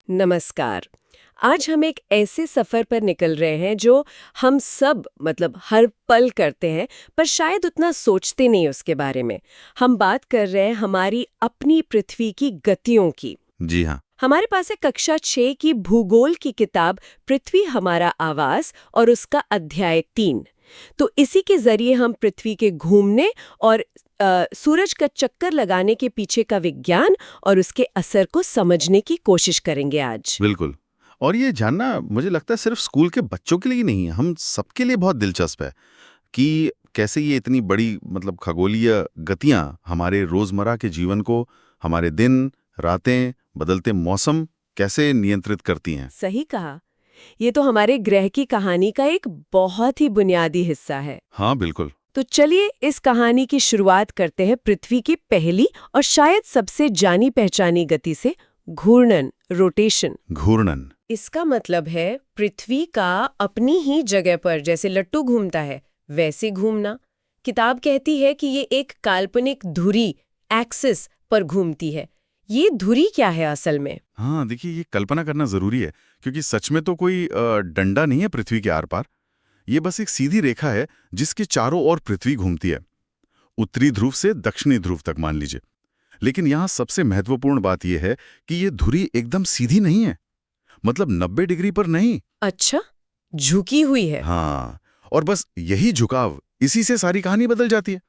नमस्कार। आज हम एक ऐसे सफर पर निकल रहे हैं जो हम सब हर पल करते हैं, पर शायद उतना सोचते नहीं उसके बारे में। हम बात कर रहे हैं हमारी अपनी पृथ्वी की गतियों की। जी हाँ। हमारे पास है कक्षा 6 की भूगोल की किताब पृथ्वी हमारा आवास और उसका अध्याय 3। तो इसी के जरिए हम पृथ्वी के घूमने और सूरज का चक्कर लगाने के पीछे का विज्ञान और उसके असर को समझने की कोशिश करेंगे आज। बिल्कुल। और ये जानना मुझे लगता है सिर्फ स्कूल के बच्चों के लिए नहीं है, हम सबके लिए बहुत दिलचस्प है कि कैसे ये इतनी बड़ी खगोलीय गतियां हमारे रोजमर्रा के जीवन को, हमारे दिन, रातें, बदलते मौसम कैसे नियंत्रित करती हैं। सही कहा। ये तो हमारे ग्रह की कहानी का एक बहुत ही बुनियादी हिस्सा है। हाँ बिल्कुल। तो चलिए इस कहानी की शुरुआत करते हैं पृथ्वी की पहली और शायद सबसे जानी पहचानी गति से, घूर्णन, रोटेशन। घूर्णन। इसका मतलब है पृथ्वी का अपनी ही जगह पर जैसे लट्टू घूमता है वैसे घूमना। किताब कहती है कि ये एक काल्पनिक धुरी, एक्सिस पर घूमती है। ये धुरी क्या है असल में? हाँ देखिए, ये कल्पना करना जरूरी है क्योंकि सच में तो कोई डंडा नहीं है पृथ्वी के आर पार। ये बस एक सीधी रेखा है जिसके चारों ओर पृथ्वी घूमती है, उत्तरी ध्रुव से दक्षिणी ध्रुव तक मान लीजिए। लेकिन यहाँ सबसे महत्वपूर्ण बात यह है कि ये धुरी एकदम सीधी नहीं है, 90 डिग्री पर नहीं। अच्छा, झुकी हुई है। हाँ, और बस यही झुकाव, इसी से सारी कहानी बदल जाती है।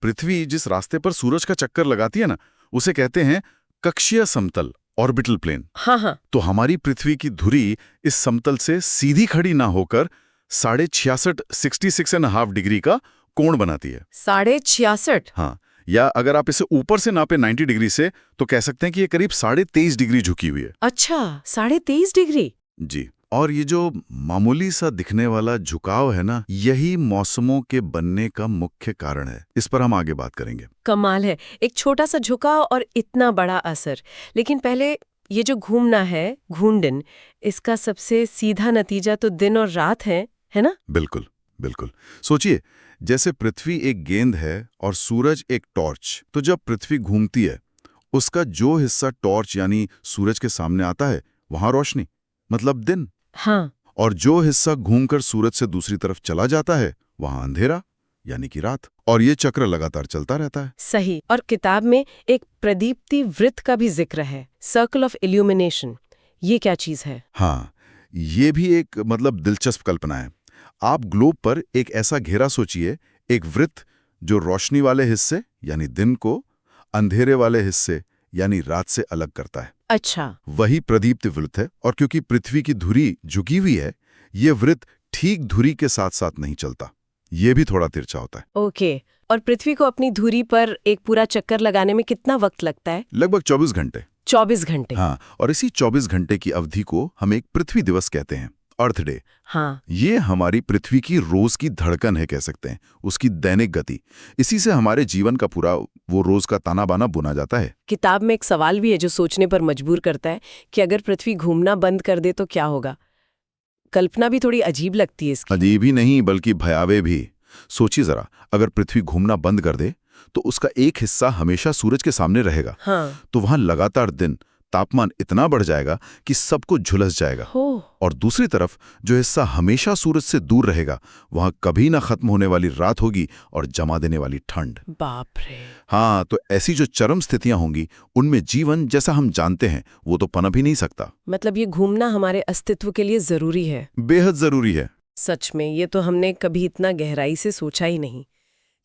पृथ्वी जिस रास्ते पर सूरज का चक्कर लगाती है ना, उसे कहते हैं कक्षीय समतल, ऑर्बिटल प्लेन। हाँ हाँ। तो हमारी पृथ्वी की धुरी इस समतल से सीधी खड़ी ना होकर 66.5 डिग्री का कोण बनाती है। 66.5? हाँ, या अगर आप इसे ऊपर से नापे 90 डिग्री से, तो कह सकते हैं कि ये करीब 23.5 डिग्री झुकी हुई है। अच्छा, 23.5 डिग्री। जी। और ये जो मामूली सा दिखने वाला झुकाव है ना, यही मौसमों के बनने का मुख्य कारण है। इस पर हम आगे बात करेंगे। कमाल है, एक छोटा सा झुकाव और इतना बड़ा असर। लेकिन पहले ये जो घूमना है, घूर्णन, इसका सबसे सीधा नतीजा तो दिन और रात है ना? बिल्कुल बिल्कुल। सोचिए, जैसे पृथ्वी एक गेंद है और सूरज एक टॉर्च, तो जब पृथ्वी घूमती है, उसका जो हिस्सा टॉर्च यानी सूरज के सामने आता है, वहां रोशनी, मतलब दिन। हाँ। और जो हिस्सा घूमकर सूरज से दूसरी तरफ चला जाता है, वहां अंधेरा, यानी कि रात। और ये चक्र लगातार चलता रहता है। सही। और किताब में एक प्रदीप्ति वृत्त का भी जिक्र है, सर्कल ऑफ इल्यूमिनेशन। ये क्या चीज है? हाँ, ये भी एक दिलचस्प कल्पना है। आप ग्लोब पर एक ऐसा घेरा सोचिए, एक वृत्त जो रोशनी वाले हिस्से यानी दिन को अंधेरे वाले हिस्से यानी रात से अलग करता है। अच्छा। वही प्रदीप्ति वृत्त है। और क्योंकि पृथ्वी की धुरी झुकी हुई है, ये वृत्त ठीक धुरी के साथ साथ नहीं चलता, ये भी थोड़ा तिरछा होता है। ओके। और पृथ्वी को अपनी धुरी पर एक पूरा चक्कर लगाने में कितना वक्त लगता है? लगभग 24 घंटे। 24 घंटे? हाँ, और इसी 24 घंटे की अवधि को हम एक पृथ्वी दिवस कहते हैं, अर्थ डे। हाँ। ये हमारी पृथ्वी की रोज की धड़कन है, कह सकते हैं, उसकी दैनिक गति। इसी से हमारे जीवन का पूरा वो रोज का ताना बाना बुना जाता है। किताब में एक सवाल भी है जो सोचने पर मजबूर करता है कि अगर पृथ्वी घूमना बंद कर दे तो क्या होगा। कल्पना भी थोड़ी अजीब लगती है इसकी। अजीब ही नहीं बल्कि भयावह भी। सोचिए जरा, अगर पृथ्वी घूमना बंद कर दे तो उसका एक हिस्सा हमेशा सूरज के सामने रहेगा। हाँ। तो वहां लगातार दिन, तापमान इतना बढ़ जाएगा कि सब कुछ झुलस जाएगा। और दूसरी तरफ जो हिस्सा हमेशा सूरज से दूर रहेगा, वहां कभी ना खत्म होने वाली रात होगी और जमा देने वाली ठंड। बाप रे। हाँ, तो ऐसी जो चरम स्थितियां होंगी, उनमें जीवन जैसा हम जानते हैं वो तो पनप ही नहीं सकता। मतलब ये घूमना हमारे अस्तित्व के लिए जरूरी है। बेहद जरूरी है। सच में, ये तो हमने कभी इतना गहराई से सोचा ही नहीं।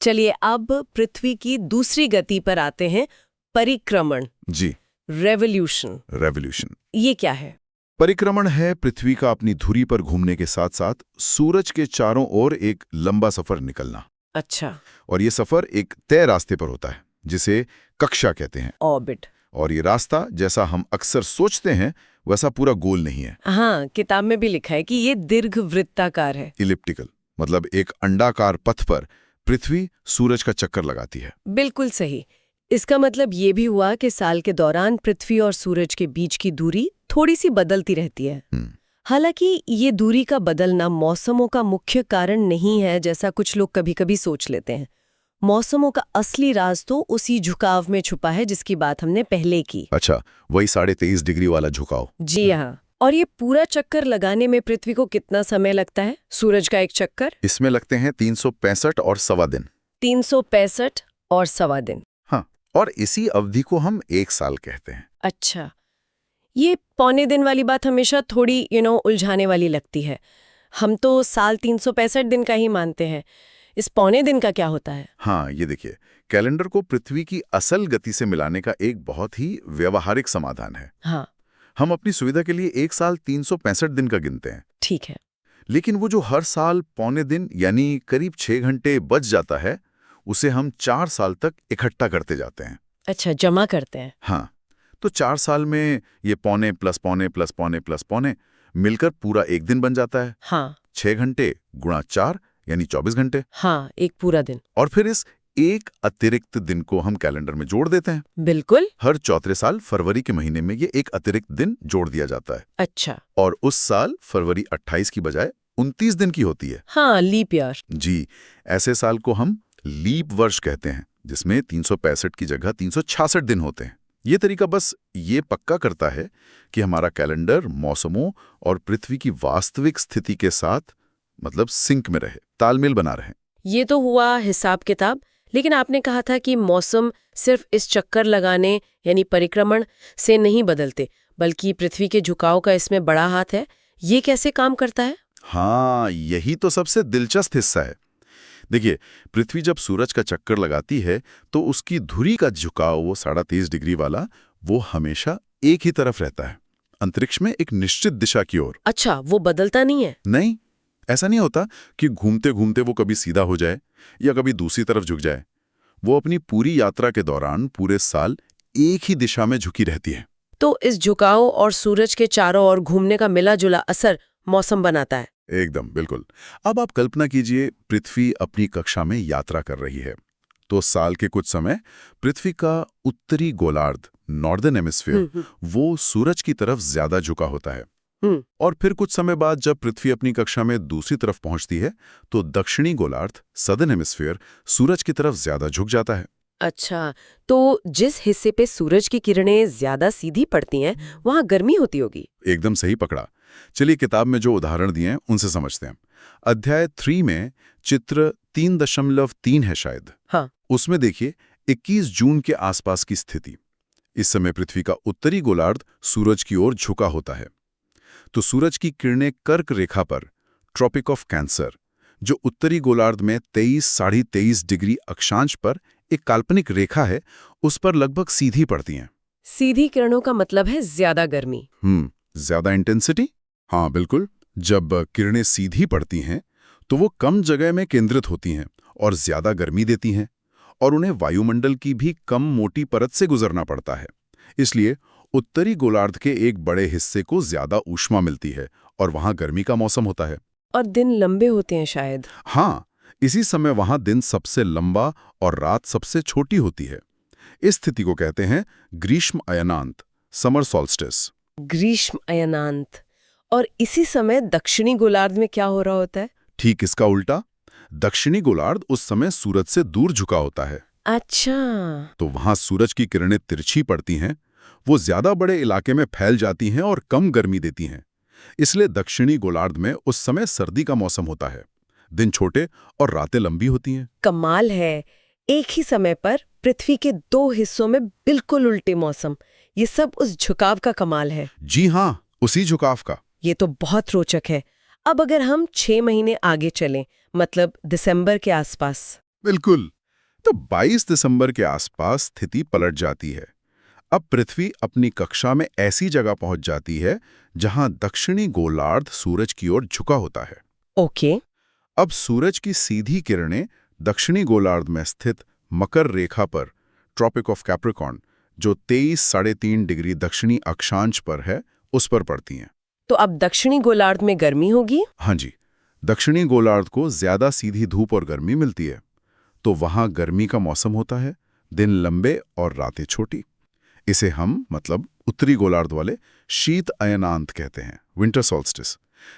चलिए अब पृथ्वी की दूसरी गति पर आते हैं, परिक्रमण। जी। रेवोल्यूशन। ये क्या है? परिक्रमण है पृथ्वी का अपनी धुरी पर घूमने के साथ साथ सूरज के चारों ओर एक लंबा सफर निकलना। अच्छा। और ये सफर एक तय रास्ते पर होता है जिसे कक्षा कहते हैं, ऑर्बिट। और ये रास्ता जैसा हम अक्सर सोचते हैं वैसा पूरा गोल नहीं है। हाँ, किताब में भी लिखा है कि ये दीर्घवृत्ताकार है। इलिप्टिकल, मतलब एक अंडाकार पथ पर पृथ्वी सूरज का चक्कर लगाती है। बिल्कुल सही। इसका मतलब ये भी हुआ कि साल के दौरान पृथ्वी और सूरज के बीच की दूरी थोड़ी सी बदलती रहती है। हालांकि ये दूरी का बदलना मौसमों का मुख्य कारण नहीं है, जैसा कुछ लोग कभी-कभी सोच लेते हैं। मौसमों का असली राज तो उसी झुकाव में छुपा है जिसकी बात हमने पहले की। अच्छा, वही 23.5 डिग्री वाला झुकाव। जी हाँ। और ये पूरा चक्कर लगाने में पृथ्वी को कितना समय लगता है? सूरज का एक चक्कर इसमें लगते हैं 365 और सवा दिन। 365 और सवा दिन। हाँ, और इसी अवधि को हम 1 साल कहते हैं। अच्छा, ये पौने दिन वाली बात हमेशा थोड़ी उलझाने वाली लगती है। हम तो साल 365 दिन का ही मानते हैं। इस पौने दिन का क्या होता है? हाँ, ये देखिए, कैलेंडर को पृथ्वी की असल गति से मिलाने का एक बहुत ही व्यवहारिक समाधान है। हाँ, हम अपनी सुविधा के लिए 1 साल 365 दिन का गिनते हैं, ठीक है। लेकिन वो जो हर साल पौने दिन यानी करीब 6 घंटे बच जाता है, उसे हम 4 साल तक इकट्ठा करते जाते हैं। अच्छा, जमा करते हैं। हाँ, तो 4 साल में ये पौने प्लस पौने प्लस पौने प्लस पौने मिलकर पूरा एक दिन बन जाता है। हाँ 6 घंटे गुणा 4 यानी 24 घंटे। हाँ, एक पूरा दिन। और फिर इस एक अतिरिक्त दिन को हम कैलेंडर में जोड़ देते हैं। बिल्कुल। हर चौथे साल फरवरी के महीने में ये एक अतिरिक्त दिन जोड़ दिया जाता है। अच्छा। और उस साल फरवरी 28 की बजाय 29 दिन की होती है। हाँ, लीप ईयर। जी, ऐसे साल को हम लीप वर्ष कहते हैं, जिसमें 365 की जगह 366 दिन होते हैं। ये तरीका बस ये पक्का करता है कि हमारा कैलेंडर मौसमों और पृथ्वी की वास्तविक स्थिति के साथ मतलब सिंक में रहे, तालमेल बना रहे। ये तो हुआ हिसाब किताब, लेकिन आपने कहा था कि मौसम सिर्फ इस चक्कर लगाने यानी परिक्रमण से नहीं बदलते, बल्कि पृथ्वी के झुकाव का इसमें बड़ा हाथ है। ये कैसे काम करता है? हाँ, यही तो सबसे दिलचस्प हिस्सा है। देखिए, पृथ्वी जब सूरज का चक्कर लगाती है तो उसकी धुरी का झुकाव, वो 23.5 डिग्री वाला, वो हमेशा एक ही तरफ रहता है, अंतरिक्ष में एक निश्चित दिशा की ओर। अच्छा, वो बदलता नहीं है? नहीं, ऐसा नहीं होता कि घूमते घूमते वो कभी सीधा हो जाए या कभी दूसरी तरफ झुक जाए। वो अपनी पूरी यात्रा के दौरान पूरे साल एक ही दिशा में झुकी रहती है। तो इस झुकाव और सूरज के चारों ओर घूमने का मिला जुला असर मौसम बनाता है। एकदम बिल्कुल। अब आप कल्पना कीजिए, पृथ्वी अपनी कक्षा में यात्रा कर रही है, तो साल के कुछ समय पृथ्वी का उत्तरी गोलार्ध, नॉर्दर्न हेमिस्फीयर, वो सूरज की तरफ ज्यादा झुका होता है। और फिर कुछ समय बाद जब पृथ्वी अपनी कक्षा में दूसरी तरफ पहुंचती है तो दक्षिणी गोलार्ध, सदर्न हेमिस्फीयर, सूरज की तरफ ज्यादा झुक जाता है। अच्छा, तो जिस हिस्से पे सूरज की किरणें ज्यादा सीधी पड़ती हैं, वहाँ गर्मी होती होगी। एकदम सही पकड़ा। चलिए, किताब में जो उदाहरण दिए हैं उनसे समझते हैं। अध्याय 3 में चित्र 3.3 है शायद। हाँ। उसमें देखिए 21 जून के आसपास की स्थिति। इस समय पृथ्वी का उत्तरी गोलार्ध सूरज की ओर झुका होता है, तो सूरज की किरणें कर्क रेखा पर, ट्रॉपिक ऑफ कैंसर, जो उत्तरी गोलार्ध में 23-23.5 डिग्री अक्षांश पर एक काल्पनिक रेखा है, उस पर लगभग सीधी पड़ती हैं। सीधी किरणों का मतलब है ज्यादा गर्मी। ज्यादा इंटेंसिटी। हाँ बिल्कुल। जब किरणें सीधी पड़ती हैं तो वो कम जगह में केंद्रित होती हैं और ज्यादा गर्मी देती हैं, और उन्हें वायुमंडल की भी कम मोटी परत से गुजरना पड़ता है। इसलिए उत्तरी गोलार्ध के एक बड़े हिस्से को ज्यादा ऊष्मा मिलती है और वहां गर्मी का मौसम होता है। और दिन लंबे होते हैं शायद। हाँ, इसी समय वहां दिन सबसे लंबा और रात सबसे छोटी होती है। इस स्थिति को कहते हैं ग्रीष्म अयनांत, समर सॉल्स्टिस। ग्रीष्म अयनांत। और इसी समय दक्षिणी गोलार्ध में क्या हो रहा होता है? ठीक इसका उल्टा। दक्षिणी गोलार्ध उस समय सूरज से दूर झुका होता है। अच्छा। तो वहां सूरज की किरणें तिरछी पड़ती हैं, वो ज्यादा बड़े इलाके में फैल जाती हैं और कम गर्मी देती हैं। इसलिए दक्षिणी गोलार्ध में उस समय सर्दी का मौसम होता है, दिन छोटे और रातें लंबी होती हैं। कमाल है, एक ही समय पर पृथ्वी के 2 हिस्सों में बिल्कुल उल्टे मौसम। ये सब उस झुकाव का कमाल है। जी हाँ, उसी झुकाव का। ये तो बहुत रोचक है। अब अगर हम 6 महीने आगे चलें, मतलब दिसंबर के आसपास। बिल्कुल। तो 22 दिसंबर के आसपास स्थिति पलट जाती है। अब पृथ्वी अपनी कक्षा में ऐसी जगह पहुंच जाती है जहां दक्षिणी गोलार्ध सूरज की ओर झुका होता है। ओके। अब सूरज की सीधी किरणें दक्षिणी गोलार्ध में स्थित मकर रेखा पर, ट्रॉपिक ऑफ कैप्रिकॉर्न, जो 23-3.5 डिग्री दक्षिणी अक्षांश पर है, उस पर पड़ती हैं। तो अब दक्षिणी गोलार्ध में गर्मी होगी? हाँ जी, दक्षिणी गोलार्ध को ज्यादा सीधी धूप और गर्मी मिलती है, तो वहां गर्मी का मौसम होता है, दिन लंबे और रातें छोटी। इसे हम मतलब उत्तरी गोलार्ध वाले शीत अयनांत कहते हैं, विंटर सॉल्स्टिस।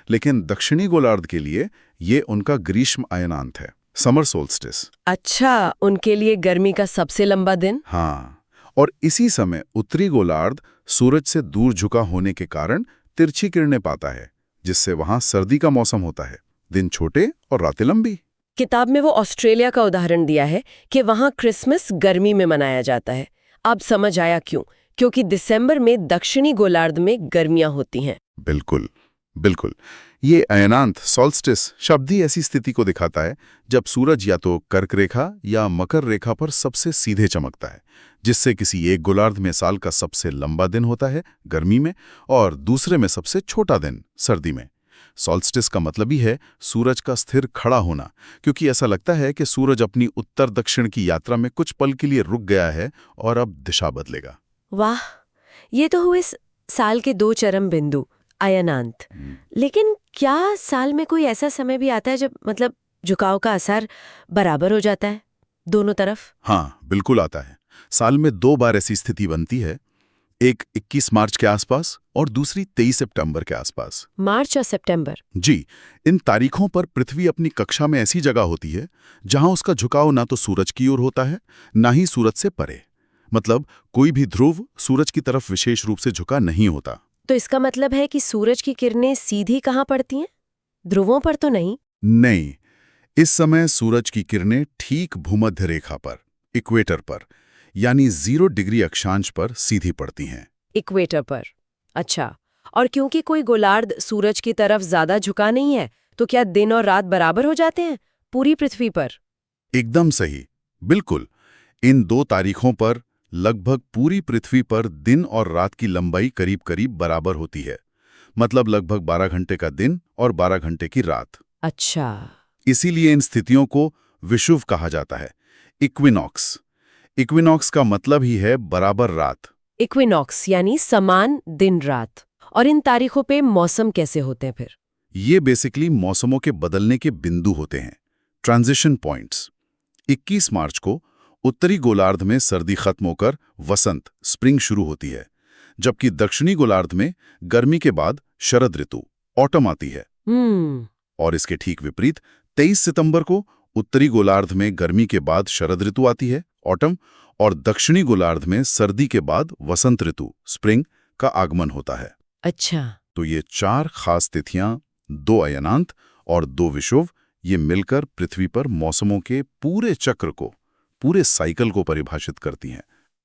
लेकिन दक्षिणी गोलार्ध के लिए ये उनका ग्रीष्म अयनांत है। Summer solstice. अच्छा, उनके लिए गर्मी का सबसे लंबा दिन। हाँ, और इसी समय उत्तरी गोलार्ध सूरज से दूर झुका होने के कारण तिरछी किरणें पाता है, जिससे वहां सर्दी का मौसम होता है, दिन छोटे और रातें लंबी। किताब में वो ऑस्ट्रेलिया का उदाहरण दिया है कि वहां क्रिसमस गर्मी में मनाया जाता है। अब समझ आया क्यों, क्योंकि दिसंबर में दक्षिणी गोलार्ध में गर्मियां होती हैं। बिल्कुल, बिल्कुल। ये अयनांत सॉल्स्टिस शब्द ही ऐसी स्थिति को दिखाता है जब सूरज या तो कर्क रेखा या मकर रेखा पर सबसे सीधे चमकता है, जिससे किसी एक गोलार्ध में साल का सबसे लंबा दिन होता है गर्मी में और दूसरे में सबसे छोटा दिन सर्दी में। सॉल्स्टिस का मतलब ही है सूरज का स्थिर खड़ा होना, क्योंकि ऐसा लगता है कि सूरज अपनी उत्तर दक्षिण की यात्रा में कुछ पल के लिए रुक गया है और अब दिशा बदलेगा। वाह, ये तो हुए साल के 2 चरम बिंदु, अयनांत। लेकिन क्या साल में कोई ऐसा समय भी आता है जब मतलब झुकाव का असर बराबर हो जाता है दोनों तरफ? हाँ, बिल्कुल आता है। साल में 2 बार ऐसी स्थिति बनती है, एक 21 मार्च के आसपास और दूसरी 23 सितंबर के आसपास। मार्च और सितंबर। जी, इन तारीखों पर पृथ्वी अपनी कक्षा में ऐसी जगह होती है जहां उसका झुकाव ना तो सूरज की ओर होता है, ना ही सूरज से परे। मतलब कोई भी ध्रुव सूरज की तरफ विशेष रूप से झुका नहीं होता। तो इसका मतलब है कि सूरज की किरणें सीधी कहाँ पड़ती हैं? ध्रुवों पर तो नहीं? नहीं, इस समय सूरज की किरणें ठीक भूमध्य रेखा पर, इक्वेटर पर, यानी 0 डिग्री अक्षांश पर सीधी पड़ती हैं। इक्वेटर पर। अच्छा, और क्योंकि कोई गोलार्ध सूरज की तरफ ज्यादा झुका नहीं है, तो क्या दिन और रात बराबर हो जाते हैं पूरी पृथ्वी पर? एकदम सही, बिल्कुल। इन 2 तारीखों पर लगभग पूरी पृथ्वी पर दिन और रात की लंबाई करीब करीब बराबर होती है। मतलब लगभग 12 घंटे का दिन और 12 घंटे की रात। अच्छा। इसीलिए इन स्थितियों को विषुव कहा जाता है, इक्विनॉक्स। इक्विनॉक्स का मतलब ही है बराबर रात। इक्विनॉक्स यानी समान दिन रात। और इन तारीखों पे मौसम कैसे होते हैं फिर? ये बेसिकली मौसमों के बदलने के बिंदु होते हैं, ट्रांजिशन पॉइंट्स। 21 मार्च को उत्तरी गोलार्ध में सर्दी खत्म होकर वसंत, स्प्रिंग शुरू होती है, जबकि दक्षिणी गोलार्ध में गर्मी के बाद शरद ऋतु, ऑटम आती है। और इसके ठीक विपरीत 23 सितंबर को उत्तरी गोलार्ध में गर्मी के बाद शरद ऋतु आती है, ऑटम, और दक्षिणी गोलार्ध में सर्दी के बाद वसंत ऋतु, स्प्रिंग, का आगमन होता है। अच्छा। तो ये 4 खास तिथियां, 2 अयनांत और 2 विषुव, ये मिलकर पृथ्वी पर मौसमों के पूरे चक्र को, पूरे साइकिल को परिभाषित करती हैं।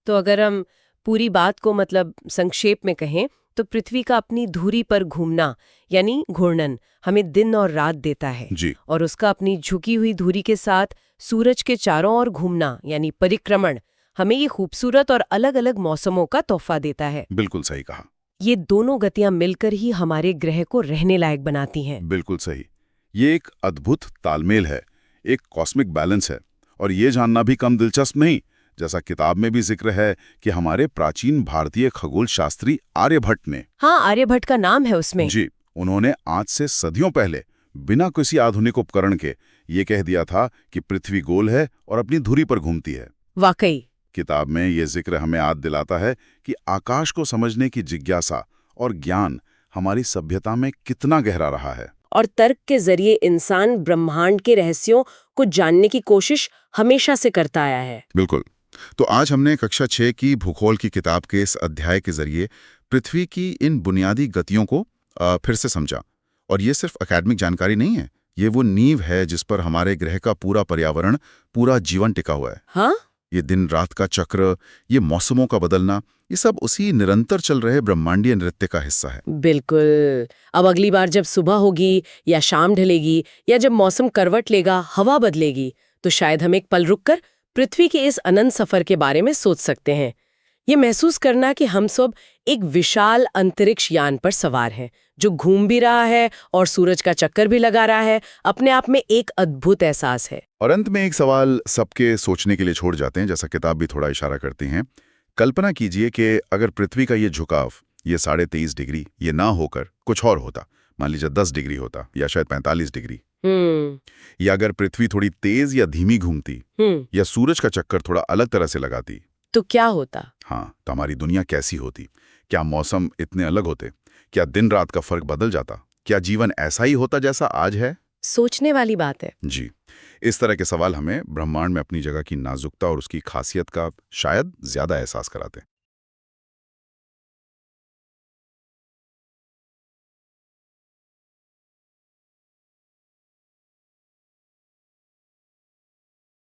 तो अगर हम पूरी बात को मतलब संक्षेप में कहें, तो पृथ्वी का अपनी धुरी पर घूमना यानी घूर्णन हमें दिन और रात देता है। जी, और उसका अपनी झुकी हुई धुरी के साथ सूरज के चारों ओर घूमना यानी परिक्रमण हमें ये खूबसूरत और अलग अलग मौसमों का तोहफा देता है। बिल्कुल सही कहा। ये दोनों गतियां मिलकर ही हमारे ग्रह को रहने लायक बनाती हैं। बिल्कुल सही। ये एक अद्भुत तालमेल है, एक कॉस्मिक बैलेंस है। और ये जानना भी कम दिलचस्प नहीं, जैसा किताब में भी जिक्र है कि हमारे प्राचीन भारतीय खगोल शास्त्री आर्यभट्ट ने। हाँ, आर्यभट्ट का नाम है उसमें। जी, उन्होंने आज से सदियों पहले बिना किसी आधुनिक उपकरण के ये कह दिया था कि पृथ्वी गोल है और अपनी धुरी पर घूमती है। वाकई। किताब में ये जिक्र हमें याद दिलाता है कि आकाश को समझने की जिज्ञासा और ज्ञान हमारी सभ्यता में कितना गहरा रहा है। और तर्क के जरिए इंसान ब्रह्मांड के रहस्यों को जानने की कोशिश हमेशा से करता आया है। बिल्कुल। तो आज हमने कक्षा 6 की भूगोल की किताब के इस अध्याय के जरिए पृथ्वी की इन बुनियादी गतियों को फिर से समझा। और ये सिर्फ एकेडमिक जानकारी नहीं है, ये वो नींव है जिस पर हमारे ग्रह का पूरा पर्यावरण, पूरा जीवन टिका हुआ है। हाँ? ये दिन रात का चक्र, ये मौसमों का बदलना, ये सब उसी निरंतर चल रहे ब्रह्मांडीय नृत्य का हिस्सा है। बिल्कुल। अब अगली बार जब सुबह होगी या शाम ढलेगी या जब मौसम करवट लेगा, हवा बदलेगी, तो शायद हम एक पल रुककर पृथ्वी के इस अनंत सफर के बारे में सोच सकते हैं। ये महसूस करना कि हम सब एक विशाल अंतरिक्ष यान पर सवार हैं, जो घूम भी रहा है और सूरज का चक्कर भी लगा रहा है, अपने आप में एक अद्भुत एहसास है। और अंत में एक सवाल सबके सोचने के लिए छोड़ जाते हैं, जैसा किताब भी थोड़ा इशारा करती हैं। कल्पना कीजिए कि अगर पृथ्वी का ये झुकाव, ये 23.5 डिग्री, ये ना होकर कुछ और होता, मान लीजिए 10 डिग्री होता या शायद 45 डिग्री। या अगर पृथ्वी थोड़ी तेज या धीमी घूमती, या सूरज का चक्कर थोड़ा अलग तरह से लगाती, तो क्या होता? हाँ, तो हमारी दुनिया कैसी होती? क्या मौसम इतने अलग होते? क्या दिन रात का फर्क बदल जाता? क्या जीवन ऐसा ही होता जैसा आज है? सोचने वाली बात है। जी, इस तरह के सवाल हमें ब्रह्मांड में अपनी जगह की नाजुकता और उसकी खासियत का शायद ज्यादा एहसास कराते हैं।